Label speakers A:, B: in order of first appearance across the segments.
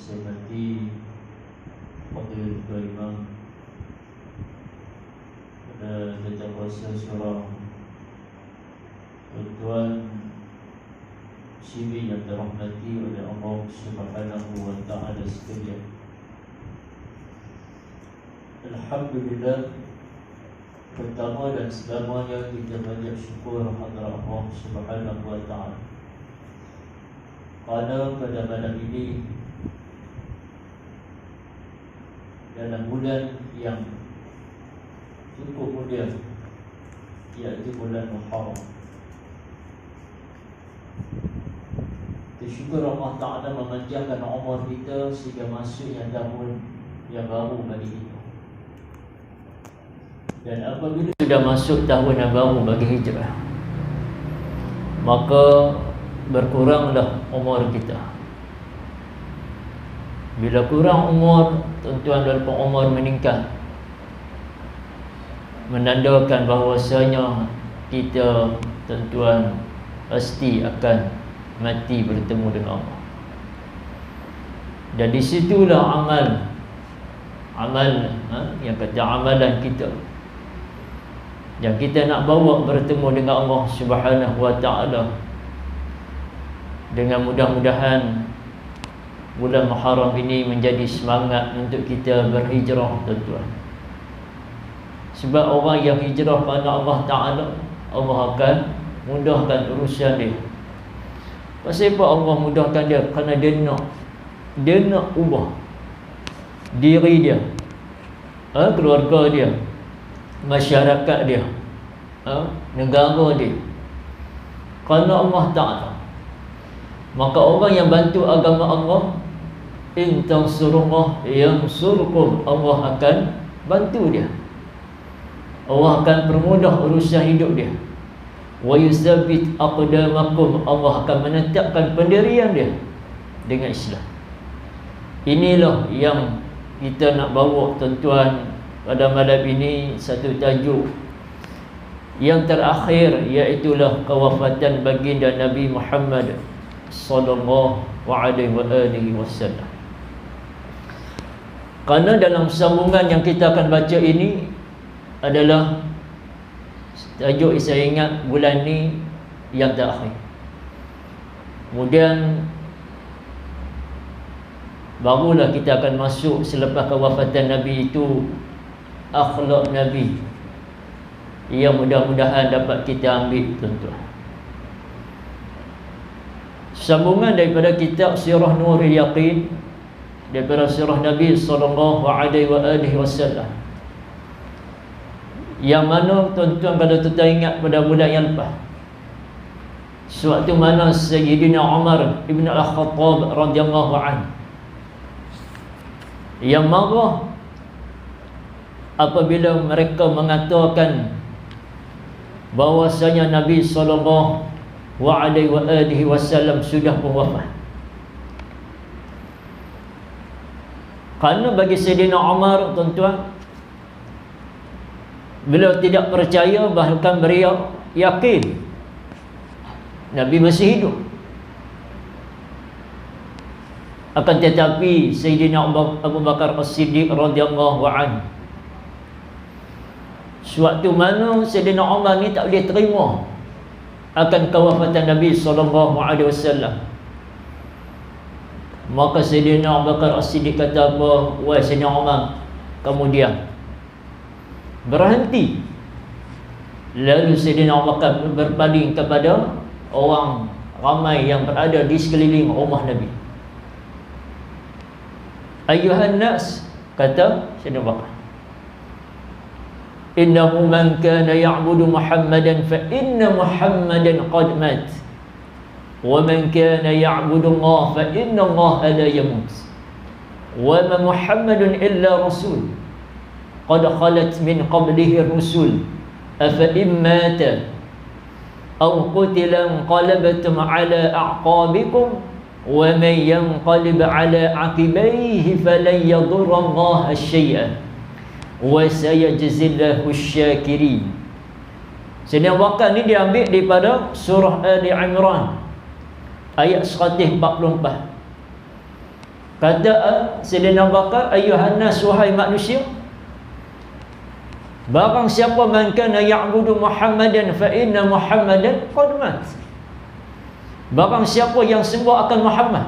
A: saya hormati Fadil Ketua Imam pada Tetakuasa Surah Tuan Syibi yang dirahmati oleh Allah Subhanahu wa ta'ala sekalian. Alhamdulillah, pertama dan selamanya kita banyak syukur hadrat Allah Subhanahu wa ta'ala kerana pada malam ini dalam bulan yang cukup mulia, iaitu bulan Muharram, syukur Allah Ta'ala memanjangkan umur kita sehingga masuknya tahun yang baru bagi kita. Dan apabila sudah masuk tahun yang baru bagi hijrah, maka berkuranglah umur kita. Bila kurang umur, tuan-tuan dan umur meningkat, menandakan bahawasanya kita, tuan-tuan, pasti akan mati bertemu dengan Allah. Dan disitulah amal yang kata amalan kita yang kita nak bawa bertemu dengan Allah Subhanahu wa ta'ala. Dengan mudah-mudahan bulan Muharram ini menjadi semangat untuk kita berhijrah, tuan-tuan. Sebab orang yang hijrah kepada Allah Ta'ala, Allah akan mudahkan urusan dia. Pasal apa Allah mudahkan dia? Kerana dia nak ubah diri dia, keluarga dia, masyarakat dia, negara dia, kerana Allah Ta'ala. Maka orang yang bantu agama Allah, in tansurullah yansurkum, Allah akan bantu dia. Allah akan permudah urusan hidup dia. Wa yusabbit aqdamakum, Allah akan menetapkan pendirian dia dengan Islam. Inilah yang kita nak bawa, tuan-tuan, pada malam ini, satu tajuk yang terakhir, iaitulah kewafatan baginda Nabi Muhammad sallallahu alaihi wasallam. Kerana dalam sambungan yang kita akan baca ini adalah tajuk saya ingat bulan ni yang terakhir. Kemudian barulah kita akan masuk selepas kewafatan Nabi itu akhlak Nabi yang mudah-mudahan dapat kita ambil, tuan-tuan. Sambungan daripada kitab Sirah Nurul Yaqin, daripada sirah Nabi sallallahu alaihi wasallam, yang mana, tuan-tuan, kalau kita ingat pada bulan yang lepas, sewaktu mana Sayyidina Umar ibn al-Khattab radhiyallahu anhu yang marah apabila mereka mengatakan bahawasanya Nabi sallallahu alaihi wasallam sudah pun wafat. Kerana bagi Sayyidina Umar, tuan-tuan, beliau tidak percaya, bahkan beliau yakin Nabi masih hidup. Akan tetapi Sayyidina Abu Bakar As-Siddiq radhiyallahu anhu, sewaktu mana Sayyidina Umar ni tak boleh terima akan kewafatan Nabi sallallahu alaihi wasallam, maka Sayyidina Abu Bakar As-Siddiq kata apa? Wahai Sayyidina Umar, kamu diam, berhenti. Lalu Sayyidina Abu Bakar berpaling kepada orang ramai yang berada di sekeliling rumah Nabi. Ayuhan nas, kata Sayyidina Abu Bakar, innahu man kana ya'budu Muhammadan fa inna Muhammadan qad mat, wa man kana ya'budu Allah fa inna Allah la yamut, wa ma Muhammadun illa rasul qad khalat min qablihi rusul afa in mata aw qutila inqalabtum ala a'qabikum wa man yanqalib ala aqibaihi falan yadurra Allah syai'an wa sayajzillahu syakirin. Sayyidina Abu Bakar ni diambil daripada surah Ali Imran ayat 144. Kata Sayyidina Bakar, ayuhan nas, wahai manusia, barang siapa man kana ya'budu Muhammadan fa inna Muhammadan qad mat. Barang siapa yang sembah akan Muhammad,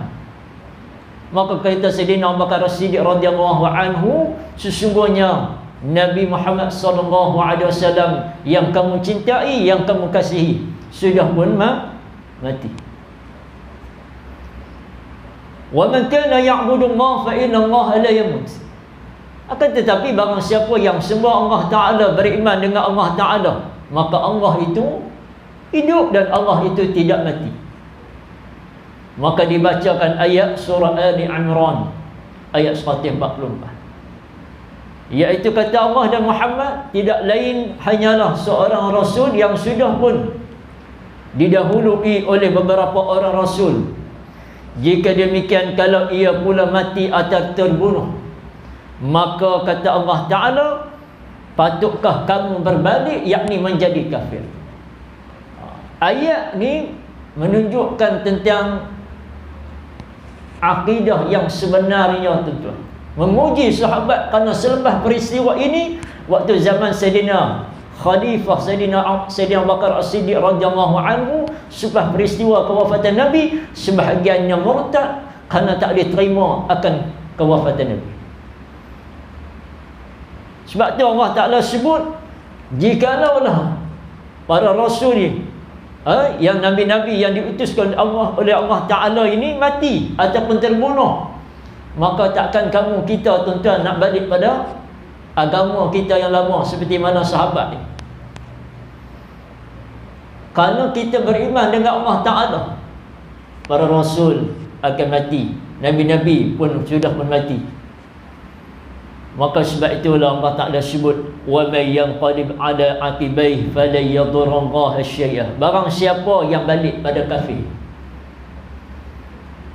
A: maka kata Sayyidina Abu Bakar As-Siddiq radhiyallahu anhu, sesungguhnya Nabi Muhammad sallallahu alaihi wasallam yang kamu cintai, yang kamu kasihi, sudah pun mati. Wa man kana ya'budu Allah fa inna Allah la yamut. Akan tetapi barang siapa yang sembah Allah Ta'ala, beriman dengan Allah Ta'ala, maka Allah itu hidup dan Allah itu tidak mati. Maka dibacakan ayat surah Ali Imran ayat 144, iaitu kata Allah dan Muhammad tidak lain hanyalah seorang rasul yang sudah pun didahului oleh beberapa orang rasul. Jika demikian, kalau ia pula mati atau terbunuh, maka kata Allah Ta'ala, patutkah kamu berbalik, yakni menjadi kafir. Ayat ni menunjukkan tentang akidah yang sebenarnya, tuan-tuan. Memuji sahabat kerana selepas peristiwa ini, waktu zaman Sayyidina Khalifah Sayyidina Abu Bakar As-Siddiq radhiyallahu anhu, selepas peristiwa kewafatan Nabi, sebahagiannya murtad kerana tak diterima akan kewafatan Nabi. Sebab tu Allah Ta'ala sebut, jikalaulah para rasul ni, yang nabi-nabi yang diutuskan oleh Allah Ta'ala ini mati ataupun terbunuh, maka takkan kamu, kita tuan-tuan, nak balik pada agama kita yang lama seperti mana sahabat ni. Kalau kita beriman dengan Allah Ta'ala, para rasul akan mati, nabi-nabi pun sudah pun mati. Maka sebab itulah Allah Ta'ala sebut, wa may yanqalib ala aqibayhi falan yadurrallaha syai'an. Barang siapa yang balik pada kafir,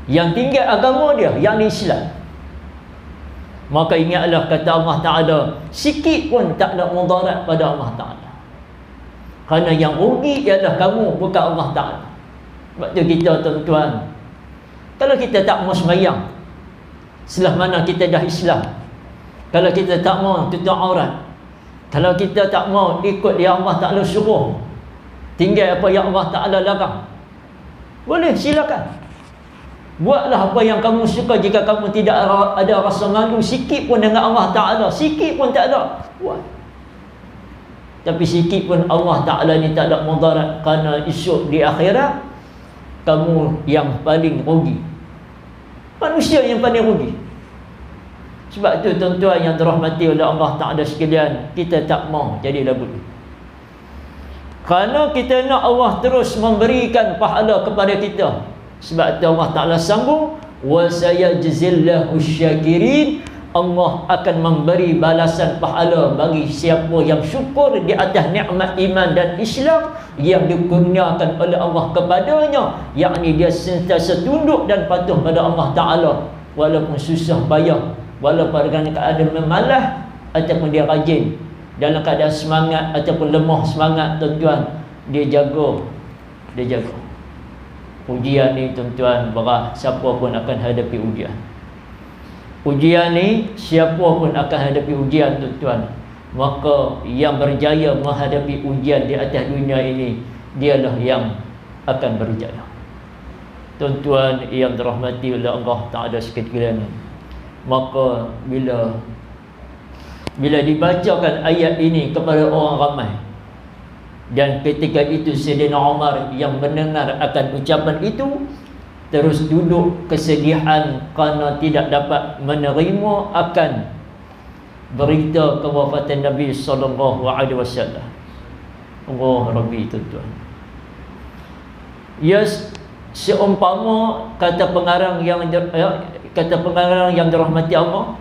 A: yang tinggal agama dia, yang Islam, maka ingatlah kata Allah Ta'ala, sikit pun tak ada mudarat pada Allah Ta'ala. Kerana yang rugi ialah kamu, bukan Allah Ta'ala. Sebab tu kita, tuan-tuan, kalau kita tak mau sembahyang, setelah mana kita dah Islam, kalau kita tak mau tutup aurat, kalau kita tak mau ikut yang Allah Ta'ala suruh, tinggal apa yang Allah Ta'ala larang, boleh, silakan. Buatlah apa yang kamu suka. Jika kamu tidak ada rasa malu sikit pun dengan Allah Ta'ala, sikit pun tak ada, buat. Tapi sikit pun Allah Ta'ala ni tak ada mudarat, kerana esok di akhirat kamu yang paling rugi, manusia yang paling rugi. Sebab tu tuan-tuan yang dirahmati oleh Allah Ta'ala sekalian, kita tak mau jadi labu. Kerana kita nak Allah terus memberikan pahala kepada kita. Sebab tu Allah Ta'ala sambung, wa sayajzillahu syakirin. Allah akan memberi balasan pahala bagi siapa yang syukur di atas nikmat iman dan Islam yang dikurniakan oleh Allah kepadanya, yakni dia sentiasa tunduk dan patuh pada Allah Ta'ala walaupun susah payah, walaupun dalam keadaan memalah ataupun dia rajin, dalam keadaan semangat ataupun lemah semangat, tuan-tuan, dia jaga. Ujian ni, tuan-tuan, berat. Siapa pun akan hadapi ujian. Ujian ni, siapa pun akan hadapi ujian, tuan-tuan. Maka yang berjaya menghadapi ujian di atas dunia ini, dialah yang akan berjaya. Tuan-tuan yang dirahmati oleh Allah Ta'ala sekalian, maka bila dibacakan ayat ini kepada orang ramai, dan ketika itu Sayyidina Umar yang mendengar akan ucapan itu, terus duduk kesedihan kerana tidak dapat menerima akan berita kewafatan Nabi sallallahu alaihi wasallam. Allah Rabbi, tuan-tuan. Seumpama kata pengarang yang dirahmati Allah,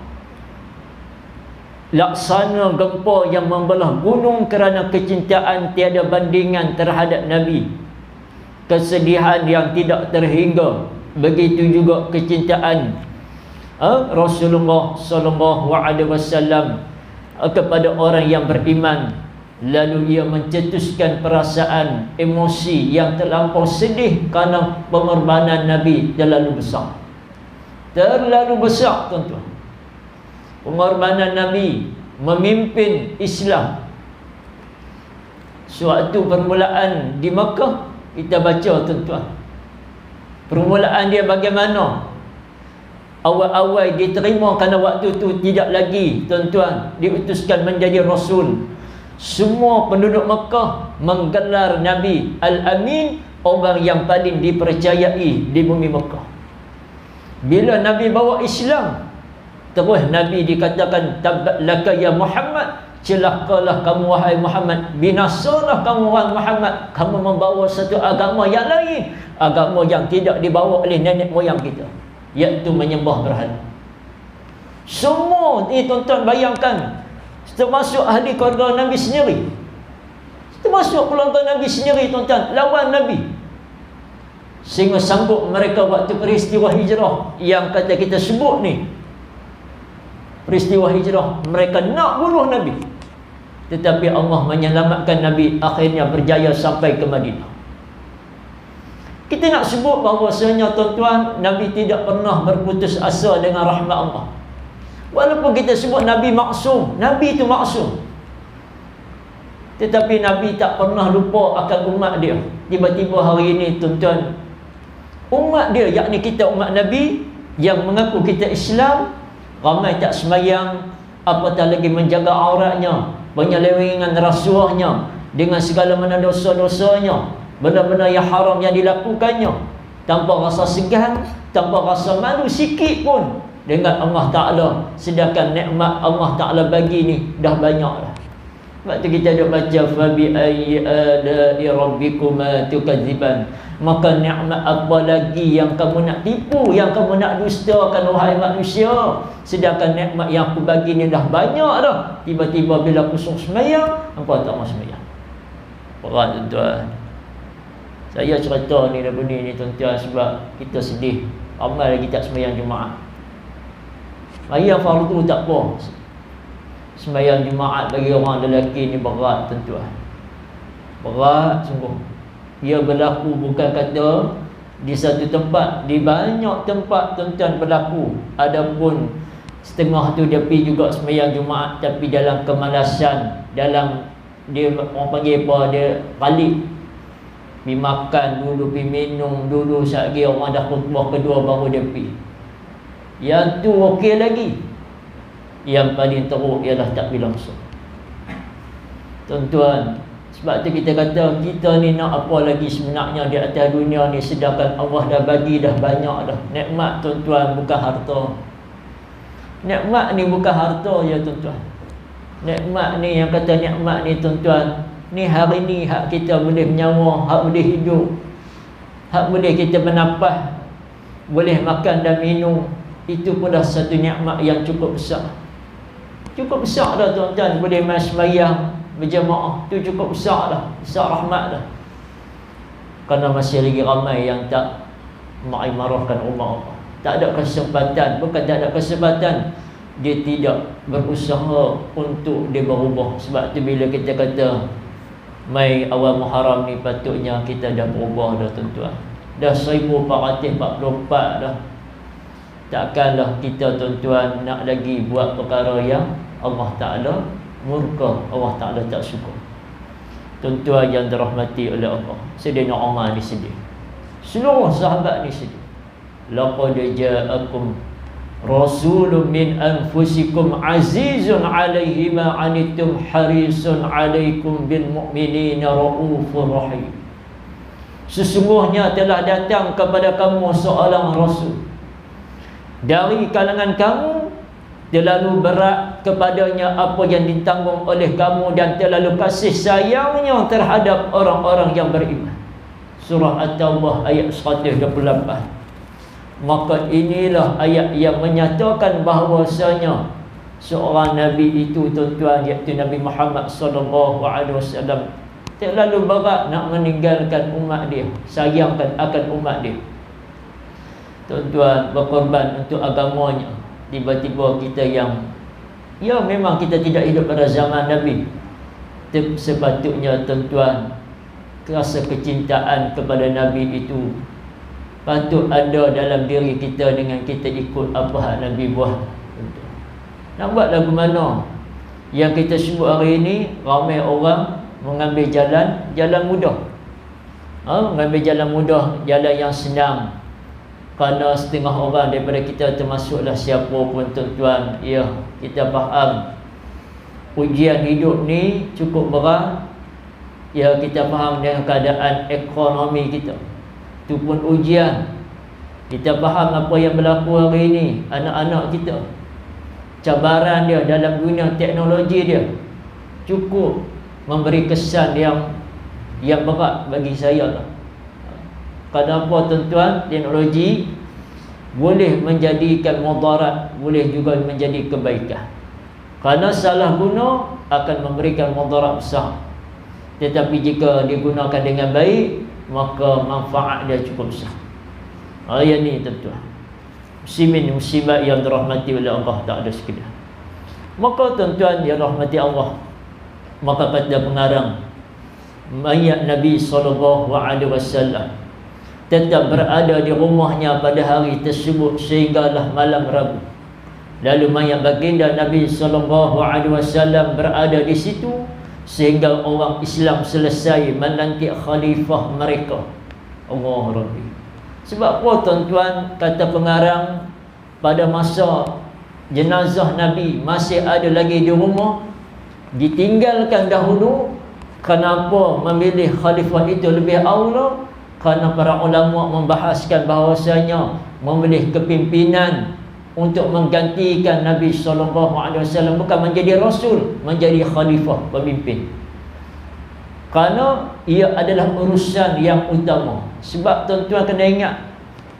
A: laksana gempa yang membelah gunung kerana kecintaan tiada bandingan terhadap Nabi, kesedihan yang tidak terhingga, begitu juga kecintaan Rasulullah sallallahu alaihi wasallam kepada orang yang beriman. Lalu ia mencetuskan perasaan emosi yang terlampau sedih kerana pengorbanan Nabi terlalu besar. Terlalu besar tuan-tuan. Pengorbanan Nabi memimpin Islam. Suatu permulaan di Mekah, kita baca tuan-tuan, permulaan dia bagaimana. Awal-awal diterima kerana waktu tu tidak lagi tuan-tuan diutuskan menjadi Rasul. Semua penduduk Mekah menggelar Nabi Al-Amin, orang yang paling dipercayai di bumi Mekah. Bila Nabi bawa Islam, terus Nabi dikatakan tabbat laka ya Muhammad, celakalah kamu wahai Muhammad, binasalah kamu wahai Muhammad, kamu membawa satu agama yang lain, agama yang tidak dibawa oleh nenek moyang kita, iaitu menyembah berhala. Semua ni tuan-tuan bayangkan, termasuk ahli keluarga Nabi sendiri, termasuk keluarga Nabi sendiri tuan-tuan, lawan Nabi. Sehingga sanggup mereka waktu peristiwa hijrah yang kata kita sebut ni, peristiwa hijrah, mereka nak bunuh Nabi, tetapi Allah menyelamatkan Nabi, akhirnya berjaya sampai ke Madinah. Kita nak sebut bahawasanya tuan-tuan, Nabi tidak pernah berputus asa dengan rahmat Allah. Walaupun kita sebut Nabi maksum, Nabi itu maksum, tetapi Nabi tak pernah lupa akan umat dia. Tiba-tiba hari ini tuan-tuan, umat dia, yakni kita umat Nabi yang mengaku kita Islam, ramai tak semayang, apatah lagi menjaga auratnya, penyelewengan rasuahnya dengan segala mana dosa-dosanya, benda-benda yang haram yang dilakukannya, tanpa rasa segan, tanpa rasa malu sikit pun dengan Allah Ta'ala. Sedangkan nikmat Allah Ta'ala bagi ni dah banyak dah. Sebab tu kita duk baca fabi ayyi ala'i rabbikuma tukadziban, maka nikmat apa lagi yang kamu nak tipu, yang kamu nak dustakan wahai manusia, sedangkan nikmat yang aku bagi ni dah banyak dah. Tiba-tiba bila aku suruh sembahyang, engkau tak mau sembahyang. Berat tuan-tuan. Saya cerita ni lagu ni tuan-tuan sebab kita sedih, ramai lagi tak sembahyang Jumaat. Sembahyang fardu tak apa, sembahyang Jumaat bagi orang lelaki ni berat tuan-tuan. Berat sungguh. Ia berlaku bukan kata di satu tempat, di banyak tempat tuan-tuan berlaku. Adapun setengah tu dia pergi juga sembahyang Jumaat, tapi dalam kemalasan, dalam dia orang panggil apa, dia balik, pergi makan dulu, pergi minum dulu, sekali orang dah khutbah kedua baru dia pergi. Yang tu okey lagi, yang paling teruk ialah tak pergi langsung. Tuan-tuan, sebab tu kita kata kita ni nak apa lagi sebenarnya di atas dunia ni, sedangkan Allah dah bagi dah banyak dah. Nikmat tuan-tuan bukan harta. Nikmat ni bukan harta ya tuan-tuan. Nikmat ni yang kata nikmat ni tuan-tuan, ni hari ni hak kita boleh menyawa, hak boleh hidup, hak boleh kita bernafas, boleh makan dan minum, itu pun dah satu nikmat yang cukup besar. Cukup besar dah tuan-tuan, boleh main sembahyang berjemaah, tu cukup besar dah, besar rahmat dah. Kerana masih lagi ramai yang tak mengikmarahkan umat Allah, tak ada kesempatan. Bukan tak ada kesempatan, dia tidak berusaha untuk dia berubah. Sebab tu bila kita kata mai awal Muharram ni, patutnya kita dah berubah dah tuan-tuan. Dah 1444 dah. Takkanlah kita tuan-tuan nak lagi buat perkara yang Allah Ta'ala murka, Allah Ta'ala tak suka. Tuan-tuan yang dirahmati oleh Allah, Sayyidina Umar ni sedih, seluruh sahabat ni sedih. Laqad ja'akum rasulun min anfusikum azizun alaihi ma anittum harisun alaikum bil mu'minina raufur rahim. Sesungguhnya telah datang kepada kamu seorang rasul dari kalangan kamu, terlalu berat kepadanya apa yang ditanggung oleh kamu, dan terlalu kasih sayangnya terhadap orang-orang yang beriman. Surah At-Taubah ayat 128. Maka inilah ayat yang menyatakan bahawasanya seorang Nabi itu tuan-tuan, iaitu Nabi Muhammad SAW, terlalu berat nak meninggalkan umat dia, sayangkan akan umat dia. Tuan-tuan, berkorban untuk agamanya. Tiba-tiba kita yang, ya memang kita tidak hidup pada zaman Nabi, sepatutnya tuan-tuan, rasa kecintaan kepada Nabi itu patut ada dalam diri kita dengan kita ikut apa hak Nabi buat. Nak buat lagu mana? Yang kita sebut hari ini, ramai orang mengambil jalan mudah. Mengambil jalan mudah, jalan yang senang. Kerana setengah orang daripada kita, termasuklah siapa pun tuan-tuan, ya, kita faham ujian hidup ni cukup berat. Ya, kita faham dengan keadaan ekonomi kita, itu pun ujian. Kita faham apa yang berlaku hari ini, anak-anak kita, cabaran dia dalam dunia teknologi dia cukup memberi kesan yang berat bagi saya lah. Kenapa tuan-tuan? Teknologi boleh menjadikan mudarat, boleh juga menjadi kebaikan. Kerana salah guna akan memberikan mudarat besar. Tetapi jika digunakan dengan baik, maka manfaat dia cukup besar. Ayat ni tuan-tuan, muslimat yang dirahmati oleh Allah tak ada sekedar. Maka tuan-tuan yang rahmati Allah, maka kata pengarang, mayat Nabi SAW tetap berada di rumahnya pada hari tersebut sehinggalah malam Rabu. Lalu mayat baginda Nabi SAW berada di situ sehingga orang Islam selesai melantik khalifah mereka. Allah Rabbi. Sebab apa tuan-tuan? Kata pengarang, pada masa jenazah Nabi masih ada lagi di rumah, ditinggalkan dahulu. Kenapa memilih khalifah itu lebih aula? Kerana para ulama membahaskan bahawasanya memilih kepimpinan untuk menggantikan Nabi SAW, bukan menjadi rasul, menjadi khalifah, pemimpin. Kerana ia adalah urusan yang utama. Sebab tuan-tuan kena ingat,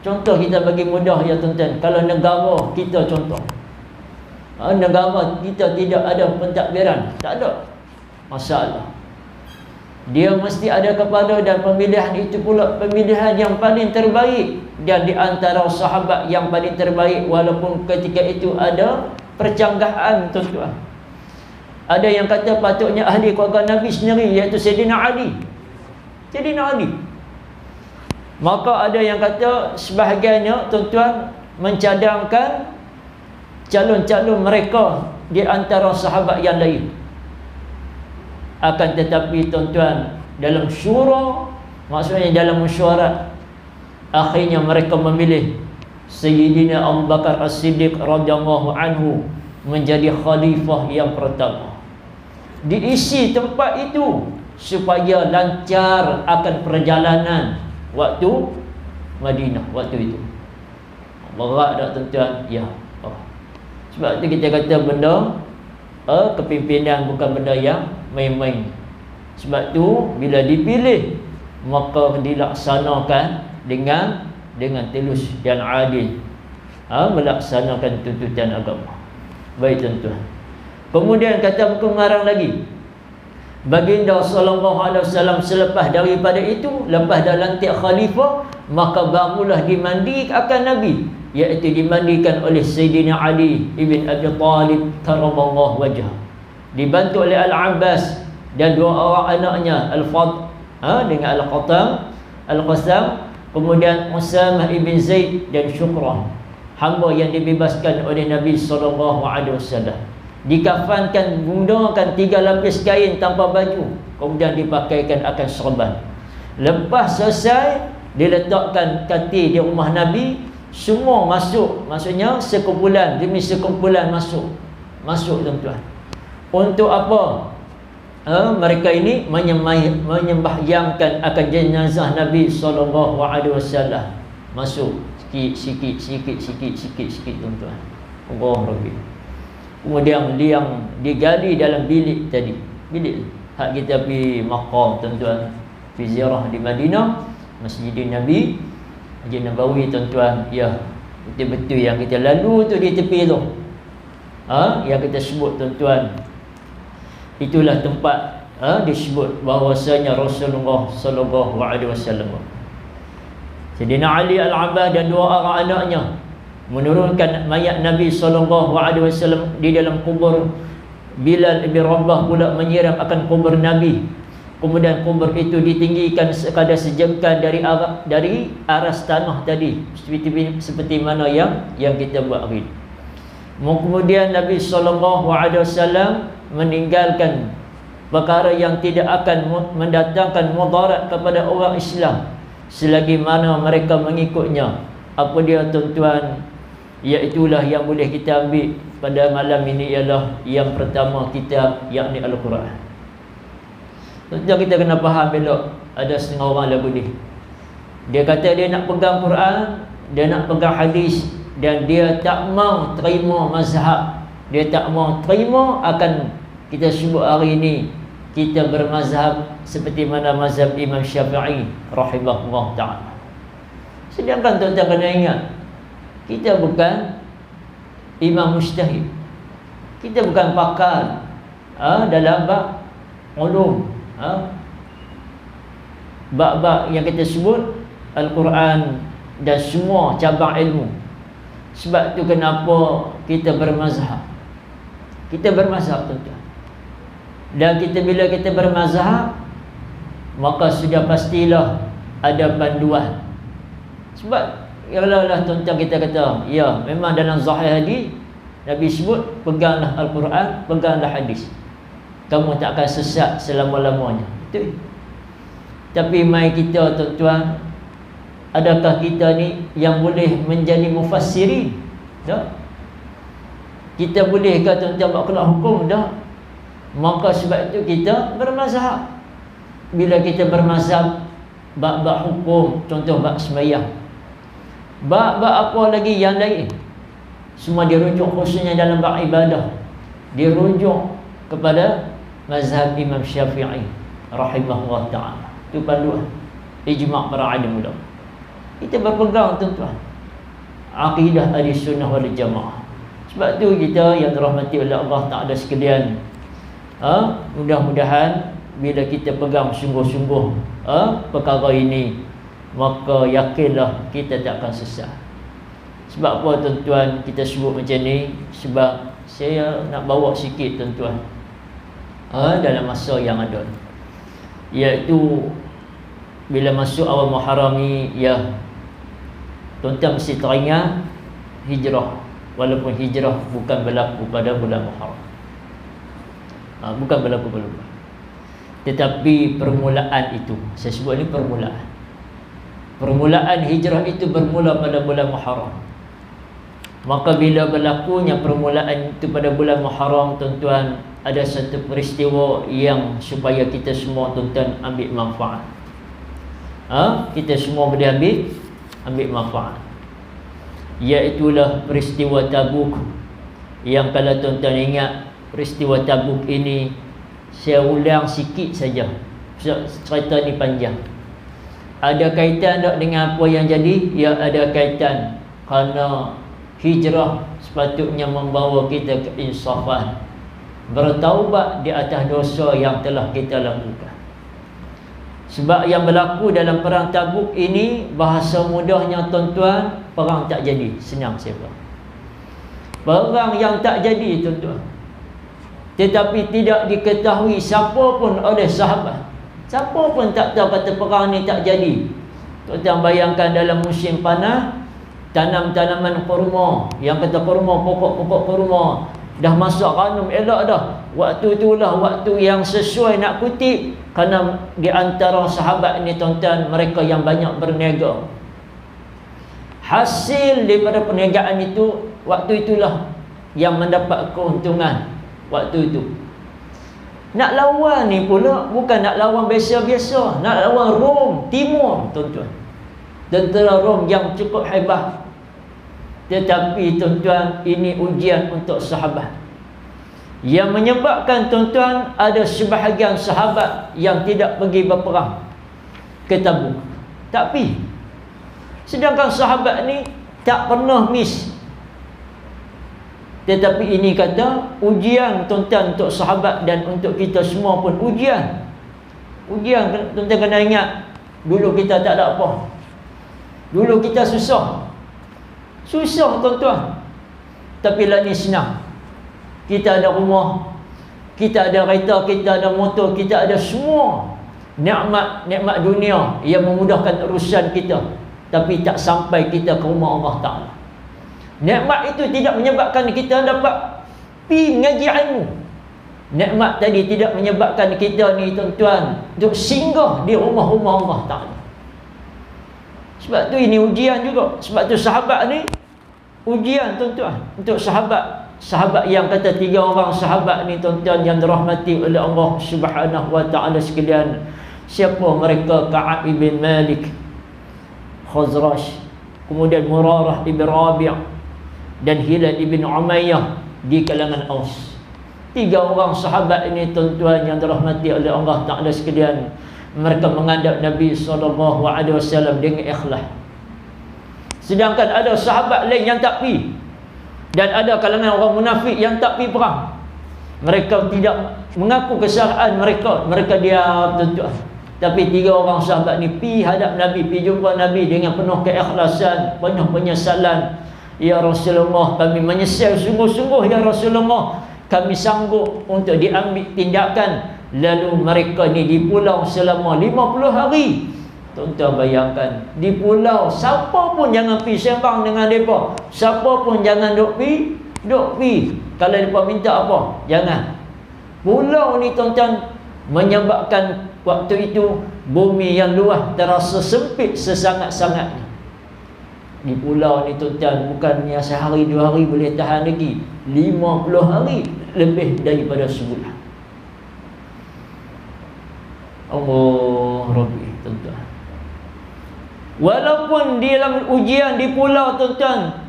A: contoh kita bagi mudah ya tuan-tuan, kalau negara kita contoh, negara kita tidak ada pentadbiran, tak ada masalah. Dia mesti ada kepala, dan pemilihan itu pula pemilihan yang paling terbaik. Dan di antara sahabat yang paling terbaik, walaupun ketika itu ada percanggahan tuan-tuan. Ada yang kata patutnya ahli keluarga Nabi sendiri, iaitu Sayyidina Ali. Sayyidina Ali. Maka ada yang kata sebahagiannya tuan-tuan mencadangkan calon-calon mereka di antara sahabat yang lain. Akan tetapi tuan-tuan, dalam syura, maksudnya dalam mesyuarat, akhirnya mereka memilih Sayyidina Abu Bakar As-Siddiq radhiyallahu anhu menjadi khalifah yang pertama. Diisi tempat itu supaya lancar akan perjalanan waktu Madinah waktu itu. Berat tak tuan-tuan? Ya. Sebab itu kita kata benda kepimpinan bukan benda yang main-main. Sebab tu bila dipilih, maka dilaksanakan dengan tulus dan adil, melaksanakan tuntutan agama. Baik tuan-tuan. Kemudian kata pengarang lagi, baginda sallallahu alaihi wasallam selepas daripada itu, lepas dah lantik khalifah, maka barulah dimandikan Nabi, iaitu dimandikan oleh Sayyidina Ali ibn Abi Talib karramallahu wajhah, dibantu oleh Al-Abbas dan dua orang anaknya, Al-Fadl dengan Al-Qasam, kemudian Usamah ibn Zaid dan Syukrah, hamba yang dibebaskan oleh Nabi SAW. Dikafankan, gunakan 3 lapis kain tanpa baju, kemudian dipakaikan akan serban. Lepas selesai, diletakkan katil di rumah Nabi. Semua masuk, maksudnya sekumpulan demi sekumpulan masuk tuan-tuan. Untuk apa? Mereka ini menyembahyangkan akan jenazah Nabi SAW. Masuk sikit tuan-tuan. Allah Rabbi. Kemudian yang digali dalam bilik tadi, bilik hak kita pergi maqam tuan-tuan, fi ziarah di Madinah, Masjidin Nabi, Masjid Nabawi tuan-tuan. Ya, betul-betul yang kita lalu tu di tepi tu, yang kita sebut tuan-tuan, itulah tempat disebut bahawasanya Rasulullah sallallahu alaihi wasallam, Sayyidina Ali Al-Abbas dan 2 orang anaknya menurunkan mayat Nabi sallallahu alaihi wasallam di dalam kubur. Bilal bin Rabah pula menyiram akan kubur Nabi. kemudian kubur itu ditinggikan sekadar sejengkal dari aras tanah tadi, seperti mana yang kita buat hari ini. Kemudian Nabi SAW meninggalkan perkara yang tidak akan mendatangkan mudarat kepada orang Islam selagi mana mereka mengikutnya. Apa dia tuan-tuan? Iaitulah yang boleh kita ambil pada malam ini, ialah yang pertama kitab, yakni Al-Quran. Tuan-tuan, kita kena faham elok. Ada setengah orang lagu ni, dia kata dia nak pegang Quran, dia nak pegang hadis, dan dia tak mau terima mazhab. Dia tak mau terima akan kita sebut hari ini kita bermazhab seperti mana mazhab Imam Syafi'i rahimahullah ta'ala. Sedangkan tuan-tuan kena ingat, kita bukan imam mujtahid, kita bukan pakar dalam bab ulum, bab-bab yang kita sebut Al-Quran dan semua cabang ilmu. Sebab tu kenapa kita bermazhab. Kita bermazhab, tuan-tuan. Dan bila kita bermazhab, maka sudah pastilah ada panduan. Sebab kalau tuan-tuan kita kata, ya memang dalam Zahir hadis Nabi sebut peganglah Al-Quran, peganglah hadis, kamu tak akan sesat selama-lamanya. Betul. Tapi mai kita, tuan-tuan, adakah kita ni yang boleh menjadi mufassirin? Tak. Kita bolehkah tuan-tuan buat keluar hukum? Tak. Maka sebab itu kita bermazhab. Bila kita bermazhab bab-bab hukum, contoh bab sembahyang, bab-bab apa lagi yang lain, semua dirujuk khususnya dalam bab ibadah, dirujuk kepada mazhab Imam Syafi'i rahimahullah ta'ala. Itu panduan ijma' para alim ulama. Kita berpegang, tuan-tuan, akidah Ahlussunnah wal Jamaah. Sebab tu kita yang dirahmati oleh Allah Ta'ala sekalian, mudah-mudahan bila kita pegang sungguh-sungguh perkara ini, maka yakinlah kita tak akan sesat. Sebab apa, tuan-tuan, kita sebut macam ni? Sebab saya nak bawa sikit, tuan-tuan, dalam masa yang ada, iaitu bila masuk awal Muharram ni, ya tuan-tuan mesti teringat hijrah. Walaupun hijrah bukan berlaku pada bulan Muharram, bukan berlaku pada bulan, tetapi permulaan itu, saya sebut ni permulaan hijrah itu bermula pada bulan Muharram. Maka bila berlakunya permulaan itu pada bulan Muharram, tuan-tuan, ada satu peristiwa yang supaya kita semua, tuan-tuan, ambil manfaat. Kita semua boleh ambil manfaat. Iaitulah peristiwa Tabuk. Yang kalau tuan-tuan ingat, peristiwa Tabuk ini saya ulang sikit saja. Cerita ni panjang. Ada kaitan tak dengan apa yang jadi? Ya, ada kaitan. Kerana hijrah sepatutnya membawa kita keinsafan, bertaubat di atas dosa yang telah kita lakukan. Sebab yang berlaku dalam perang Tabuk ini, bahasa mudahnya, tuan-tuan, perang tak jadi. Senang saya bilang, perang yang tak jadi, tuan-tuan. Tetapi tidak diketahui siapa pun oleh sahabat. Siapa pun tak tahu kata perang ni tak jadi. Tuan-tuan bayangkan dalam musim panas, tanam tanaman kurma, yang kata kurma, pokok-pokok kurma dah masuk ranum elok dah. Waktu itulah waktu yang sesuai nak kutip, kerana di antara sahabat ni, tuan-tuan, mereka yang banyak berniaga. Hasil daripada perniagaan itu, waktu itulah yang mendapat keuntungan. Waktu itu nak lawan ni pula bukan nak lawan biasa-biasa, nak lawan Rom Timur, tuan-tuan. Tentera Rom yang cukup hebat. Tetapi, tuan-tuan, ini ujian untuk sahabat, yang menyebabkan, tuan-tuan, ada sebahagian sahabat yang tidak pergi berperang ke Tabuk. Tapi sedangkan sahabat ni tak pernah miss. Tetapi ini kata ujian, tuan-tuan, untuk sahabat dan untuk kita semua pun ujian. Ujian, tuan-tuan kena ingat, dulu kita tak ada apa. Dulu kita susah, tuan-tuan. Tapi lah ni senang. Kita ada rumah, kita ada kereta, kita ada motor, kita ada semua. nikmat dunia yang memudahkan urusan kita, tapi tak sampai kita ke rumah Allah Ta'ala. Nikmat itu tidak menyebabkan kita dapat pergi mengaji ilmu. Nikmat tadi tidak menyebabkan kita ni tuan-tuan untuk singgah di rumah-rumah Allah Ta'ala. Sebab tu ini ujian juga. Sebab tu sahabat ni ujian tuan-tuan. Untuk sahabat yang kata 3 orang sahabat ni tuan-tuan yang dirahmati oleh Allah Subhanahu wa Ta'ala sekalian. Siapa mereka? Ka'ab ibn Malik Khazraj, kemudian Murarah ibn Rabi' dan Hilal ibn Umayyah di kalangan Aus. 3 orang sahabat ini tuan-tuan yang dirahmati oleh Allah Ta'ala sekalian, mereka menghadap Nabi SAW dengan ikhlas. Sedangkan ada sahabat lain yang tak pergi, dan ada kalangan orang munafik yang tak pergi perang. Mereka tidak mengaku kesalahan mereka, mereka diam tuan-tuan. Tapi 3 orang sahabat ni pergi hadap Nabi, pergi jumpa Nabi dengan penuh keikhlasan, penuh penyesalan. Ya Rasulullah, kami menyesal sungguh-sungguh ya Rasulullah, kami sanggup untuk diambil tindakan. Lalu mereka ni di pulau selama 50 hari. Tuan-tuan bayangkan, di pulau siapa pun jangan pergi sembang dengan mereka, siapa pun jangan duk pergi. Kalau mereka minta apa, jangan. Pulau ni tuan-tuan menyebabkan waktu itu bumi yang luas terasa sempit sesangat-sangatnya. Di pulau ni tuan-tuan, bukannya sehari 2 hari boleh tahan lagi, 50 hari, lebih daripada sebulan. Allah Rabbi tuan-tuan. Walaupun di dalam ujian di pulau tuan-tuan,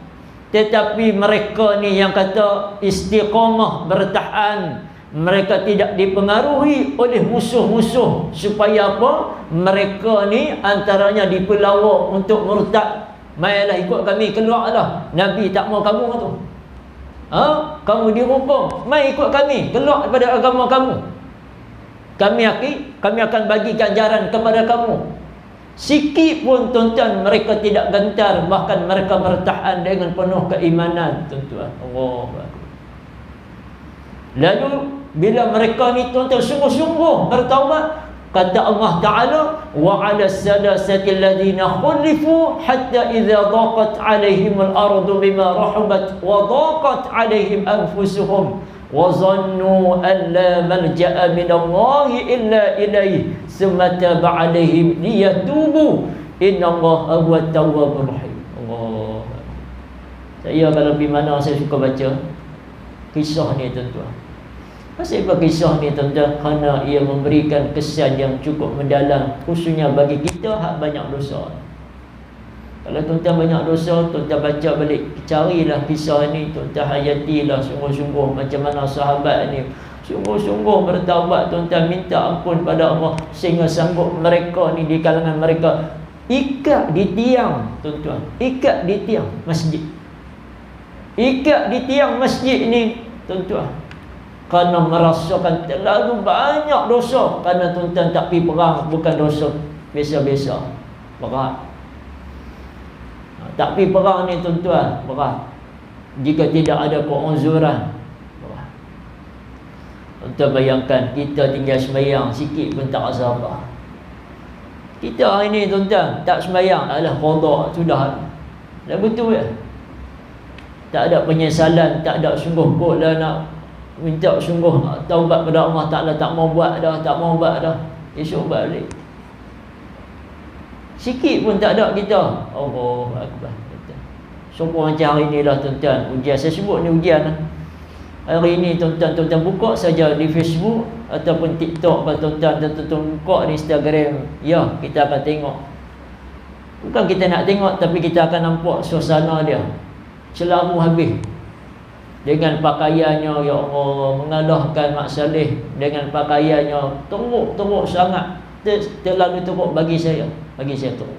A: tetapi mereka ni yang kata istiqamah, bertahan. Mereka tidak dipengaruhi oleh musuh-musuh. Supaya apa? Mereka ni antaranya dipelawa untuk murtad. Mailah ikut kami, keluarlah. Nabi tak mau kamu tu. Kamu dihukum, mai ikut kami, keluar daripada agama kamu. Kami akan bagi ganjaran kepada kamu. Sikit pun tuan-tuan mereka tidak gentar, bahkan mereka bertahan dengan penuh keimanan tuan-tuan. Allah. Lalu bila mereka ni tuan-tuan sungguh-sungguh bertaubat, kata Allah Ta'ala, wa 'ala as-salasati alladhina khulifu hatta idza daqat 'alaihim al-ardu bima rahabat wa daqat 'alaihim anfusuhum wa zannu an la malja'a min Allah illa ilayhi thumma taba 'alaihim liyatubu innallaha huwat tawwabur rahim. Allah. Saya kalau di mana saya suka baca kisah ni tuan-tuan. Pasal apa kisah ni tuan-tuan? Kerana ia memberikan kesan yang cukup mendalam, khususnya bagi kita hak banyak dosa. Kalau tuan-tuan banyak dosa, tuan-tuan baca balik, carilah kisah ni, tuan-tuan hayatilah sungguh-sungguh macam mana sahabat ni sungguh-sungguh bertaubat tuan-tuan, minta ampun pada Allah, sehingga sanggup mereka ni di kalangan mereka ikat di tiang tuan-tuan, ikat di tiang masjid. Ikat di tiang masjid ni tuan-tuan, kerana merasakan terlalu banyak dosa. Kerana tuan-tuan tak pergi perang, bukan dosa biasa-biasa, berat. Tak pergi perang ni tuan-tuan, berat. Jika tidak ada keuzuran, berat. Tuan-tuan bayangkan, kita tinggal sembahyang sikit pun tak rasa apa. Kita hari ni tuan-tuan tak sembahyang, adalah qada sudah. Dah betul ya? Tak ada penyesalan, tak ada sungguh kot dah nak minta sungguh taubat pada Allah Ta'ala, tak mau buat dah, esok balik. Sikit pun tak ada kita. Allahu Akbar. Sopor macam hari ni lah tuan-tuan, ujian. Saya sebut ni ujian lah. Hari ni tuan-tuan buka saja di Facebook ataupun TikTok, tuan-tuan buka di Instagram, ya, kita akan tengok. Bukan kita nak tengok, tapi kita akan nampak suasana dia. Celamu habis. Dengan pakaiannya, ya Allah, mengalahkan Mak Saleh dengan pakaiannya teruk sangat, terlalu teruk bagi saya teruk,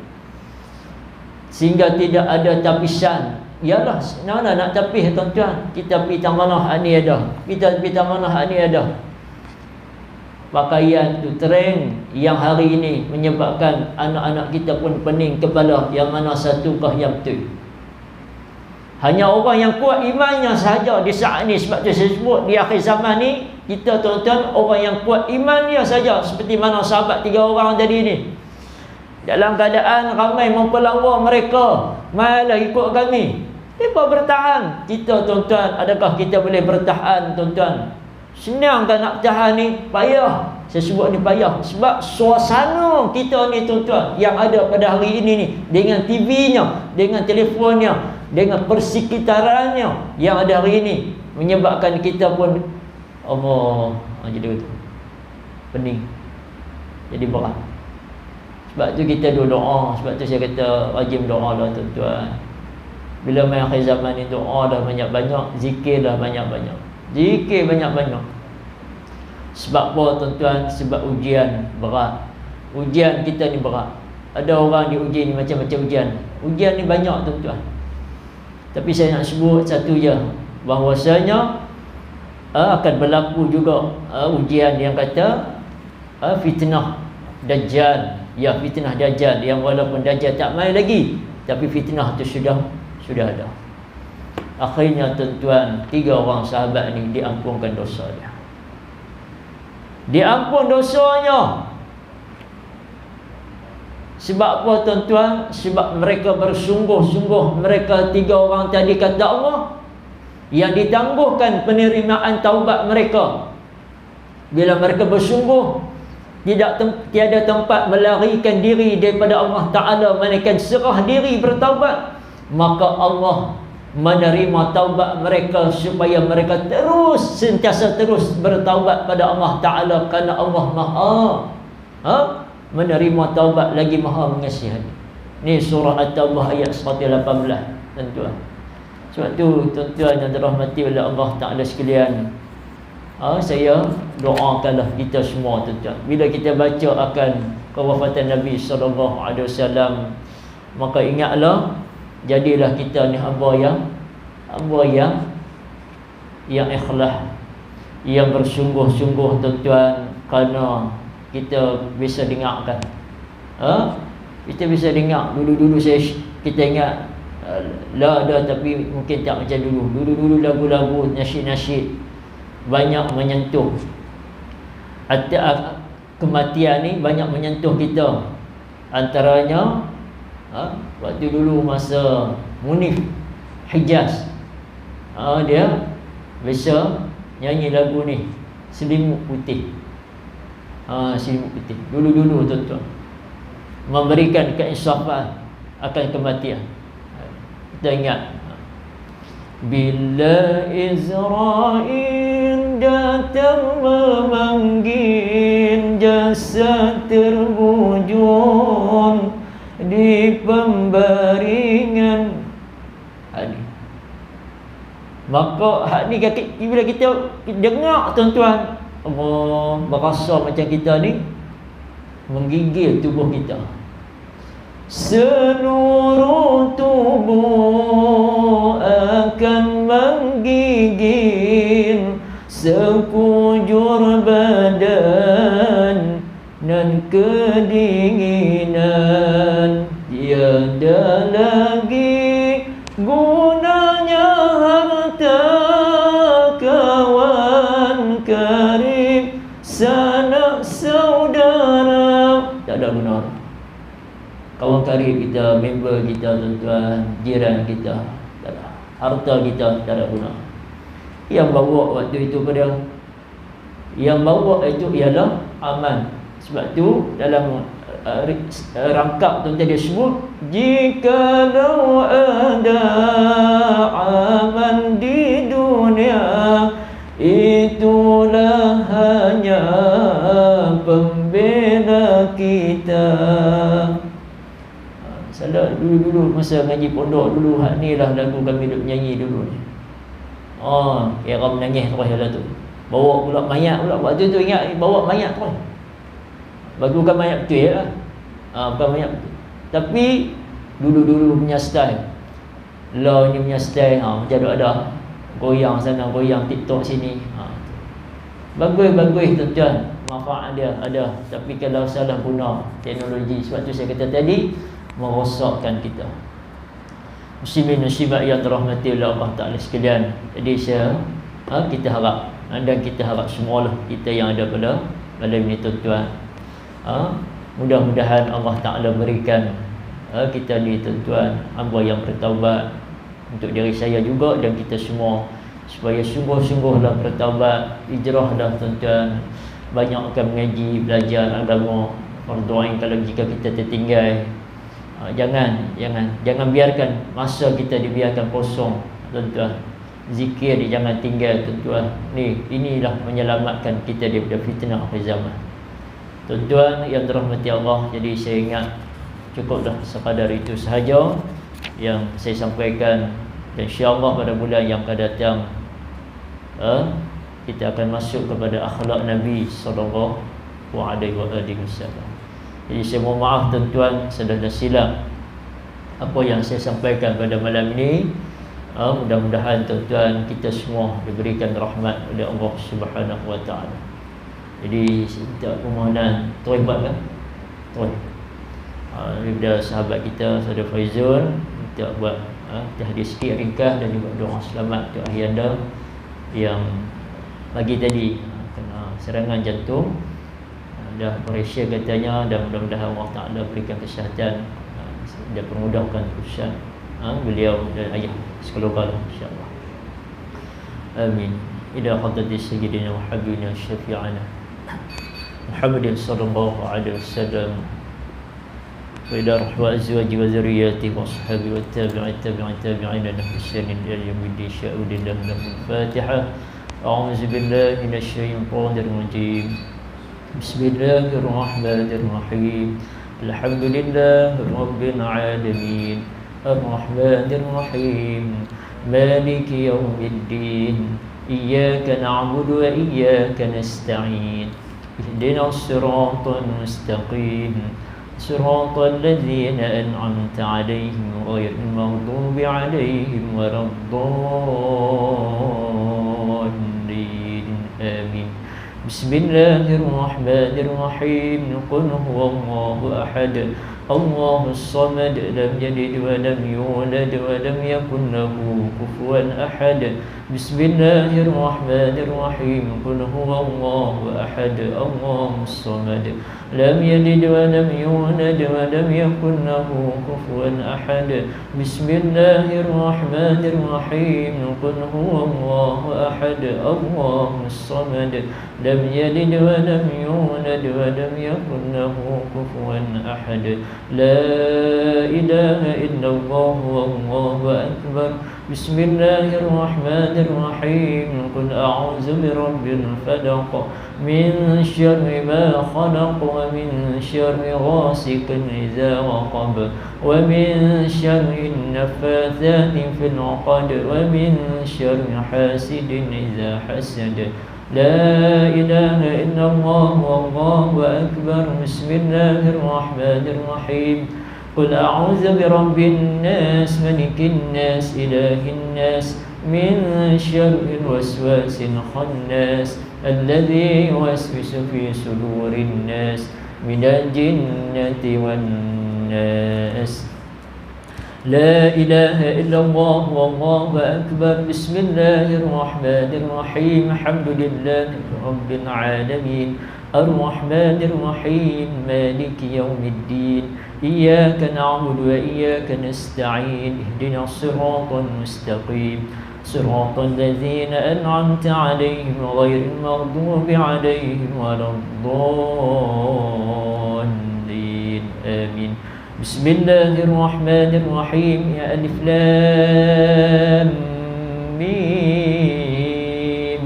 A: sehingga tidak ada tapisan. Yalah, mana nak tapis tuan-tuan? Kita pergi tamanah ni ada, pakaian tu trend yang hari ini menyebabkan anak-anak kita pun pening kepala, yang mana satukah yang betul. Hanya orang yang kuat imannya sahaja di saat ini. Sebab tu saya sebut di akhir zaman ni, kita tuan-tuan, orang yang kuat imannya saja. Seperti mana sahabat 3 orang tadi ni, dalam keadaan ramai mempelawa mereka, malah ikut kami, mereka bertahan. Kita tuan-tuan, adakah kita boleh bertahan tuan-tuan? Senang kan nak bertahan ni? Payah. Saya sebut ni payah. Sebab suasana kita ni tuan-tuan, yang ada pada hari ini ni, dengan TV-nya, dengan telefonnya, dengan persekitarannya yang ada hari ini, menyebabkan kita pun jadi betul, pening, jadi berat. Sebab tu kita doa. Sebab tu saya kata rajin doa lah tuan-tuan. Bila main akhir zaman ni, doa dah banyak-banyak, zikir dah banyak-banyak, zikir banyak-banyak. Sebab apa tuan-tuan? Sebab ujian berat. Ujian kita ni berat. Ada orang diuji ni macam-macam ujian. Ujian ni banyak tuan-tuan. Tapi saya nak sebut satu je, bahawasanya akan berlaku juga ujian yang kata fitnah Dajjal. Ya, fitnah Dajjal, yang walaupun Dajjal tak main lagi, tapi fitnah tu sudah ada. Akhirnya tuan-tuan, 3 orang sahabat ni diampunkan dosa dia. Diampun dosanya. Sebab apa tuan-tuan? Sebab mereka bersungguh-sungguh. Mereka 3 orang tadi, kata Allah, yang ditangguhkan penerimaan taubat mereka bila mereka bersungguh, tiada tempat melarikan diri daripada Allah Ta'ala, melainkan serah diri bertaubat. Maka Allah menerima taubat mereka supaya mereka sentiasa terus bertaubat pada Allah Ta'ala, kerana Allah Maha menerima taubat lagi Maha mengasihani. Ni surah At-Taubah ayat 118 tuan-tuan. Sebab tu tuan-tuan yang dirahmati oleh Allah Ta'ala sekalian, saya doakanlah kita semua tuan-tuan, bila kita baca akan kewafatan Nabi SAW, maka ingatlah, jadilah kita ni hamba yang ikhlas, yang bersungguh-sungguh tuan-tuan, kerana kita bisa dengarkan. Kita bisa dengar. Dulu-dulu kita ingat lah ada, tapi mungkin tak macam dulu. Dulu-dulu lagu-lagu, nasyid-nasyid banyak menyentuh. Kematian ni banyak menyentuh kita. Antaranya waktu dulu masa Munif Hijaz, dia biasa nyanyi lagu ni, Selimut Putih. Selimut Putih dulu-dulu tuan-tuan, memberikan keinsafan akan kematian. Kita ingat bila Israel datang memanggil, jasad terbujur di pembaringan. Maka ni bila kita dengar tuan-tuan, Allah berasa macam kita ni menggigil tubuh kita. Seluruh tubuh akan menggigil, sekujur badan dan kedinginan. Tiada lagi gunanya harta, kawan karib, sanak saudara. Tak ada guna. Kawan karib kita, member kita tuan-tuan, jiran kita, tak ada. Harta kita tak ada guna. Yang bawa waktu itu ialah aman. Sebab tu dalam rangkap tuan-tuan dia sebut, jikalau ada aman di dunia, itulah hanya pembela kita. Salah dulu-dulu masa ngaji pondok dulu, hak ni lah lagu kami duk nyanyi dulu ni. Era menangis terus lah tu. Bawa pula mayat pula. Waktu tu ingat bawa mayat terus. Bukan mayat betul lah. Bukan mayat betul. Tapi dulu-dulu punya style, law ni punya style, macam ada goyang sana, goyang TikTok sini. Bagus-bagus tuan-tuan, manfaat dia ada. Tapi kalau salah guna teknologi, sebab tu saya kata tadi, merosakkan kita. Muslimin muslimat yang dirahmati oleh Allah Ta'ala sekalian. Jadi kita harap dan kita harap semualah kita yang ada pada malam ini tuan-tuan, mudah-mudahan Allah Ta'ala berikan kita ni tuan-tuan hamba yang bertaubat untuk diri saya juga dan kita semua, supaya sungguh-sungguhlah bertaubat, hijrahlah tuan-tuan, banyakkan mengaji, belajar agama, berdoa kalau jika kita tertinggal. Jangan biarkan masa kita dibiarkan kosong tuan-tuan. Zikir jangan tinggal tuan-tuan. Inilah menyelamatkan kita daripada fitnah akhir zaman. Tuan-tuan yang dirahmati Allah, jadi saya ingat cukuplah sekadar itu sahaja yang saya sampaikan. Dan insya-Allah pada bulan yang akan datang kita akan masuk kepada akhlak Nabi sallallahu alaihi wasallam. Jadi saya mohon maaf tuan-tuan, sudah silap apa yang saya sampaikan pada malam ini. Mudah-mudahan tuan-tuan kita semua diberikan rahmat oleh Allah Subhanahu wa taala. Jadi saya minta permohonan taubat kan? Daripada sahabat kita Saudara Faizul, minta buat tahdid sikit ringkas dan juga doa selamat untuk ahli anda yang pagi tadi kena serangan jantung, dah beresya katanya, dan mudah-mudahan Allah Ta'ala berikan kesihatan dan permudahkan urusan beliau dan ayah sekeluarga insya-Allah. Amin. Ila hadrati sayyidina wa habibina syafi'ana Muhammadin sallallahu alaihi wasallam wa ila rahwa azwaji wa zurriyyati wa ashabi wa tabi'ina lahu ihsanin ila yaumiddin sya'udillah lahul Fatihah. A'udzu billahi minasyaitonir rajim. Bismillahirrahmanirrahim. Alhamdulillahi rabbil alamin. Ar-Rahmanir Rahim. Maliki yaumiddin. Iyyaka na'budu wa iyyaka nasta'in. Ihdinas siratal mustaqim. Siratal ladzina an'amta 'alaihim ghairil maghdubi 'alaihim waladdallin. Amin. Bismillahirrahmanirrahim. Qul huwallahu ahad. Allahus samad. Lam yalid wa lam yulad wa lam yakul lahu kufuwan ahad. Bismillahirrahmanirrahim. Qul huwallahu ahad. Allahus samad. Lam yalid wa lam yulad wa lam yakul lahu kufuwan ahad. Bismillahirrahmanirrahim. Qul huwallahu ahad. Allahus samad. Lam yalid wa lam yulad wa lam yakul lahu kufuwan ahad. La ilaha illallah wallahu akbar. Bismillahirrahmanirrahim. Qul a'udzu birabbil falaq min syarri ma khalaq wa min syarri ghasiqin idza waqab wa min syarri naffatsati fil 'uqad wa min syarri hasidin idza hasad. La ilaha illallah wallahu akbar. Bismillahirrahmanirrahim. Qul a'udzu birabbin nas malikin nas ilahin nas min syarril waswasil khannas alladzi yuwaswisu fi sudurin nas minal jinnati wan nas. La ilaha illallah wallahu akbar. Bismillahirrahmanirrahim. Alhamdulillahi rabbil alamin. Ar-Rahmanir Rahim. Maliki yaumiddin. Iyyaka na'budu wa iyyaka nasta'in. Ihdinas siratal mustaqim. Siratal ladzina an'amta 'alaihim ghairil maghdubi 'alaihim waladdallin. Amin. Bismillahirrahmanirrahim. Ya alif lam mim.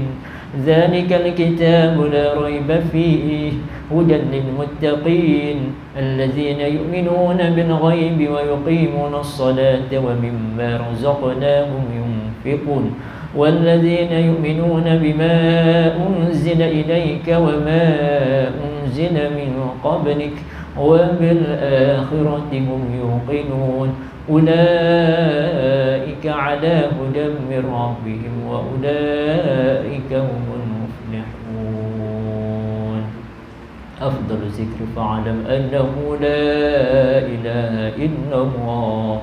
A: Dzalikal kitabu la raiba fihi hudan lil muttaqin alladzina yu'minuna bil ghaibi wa yuqimuna as-salata wa mimma razaqnahum yunfiqun والذين يؤمنون بما أنزل إليك وما أنزل من قبلك وبالآخرة هم يوقنون أولئك على هدى من ربهم وأولئك هم المفلحون. أفضل الذكر فاعلم أنه لا إله إلا الله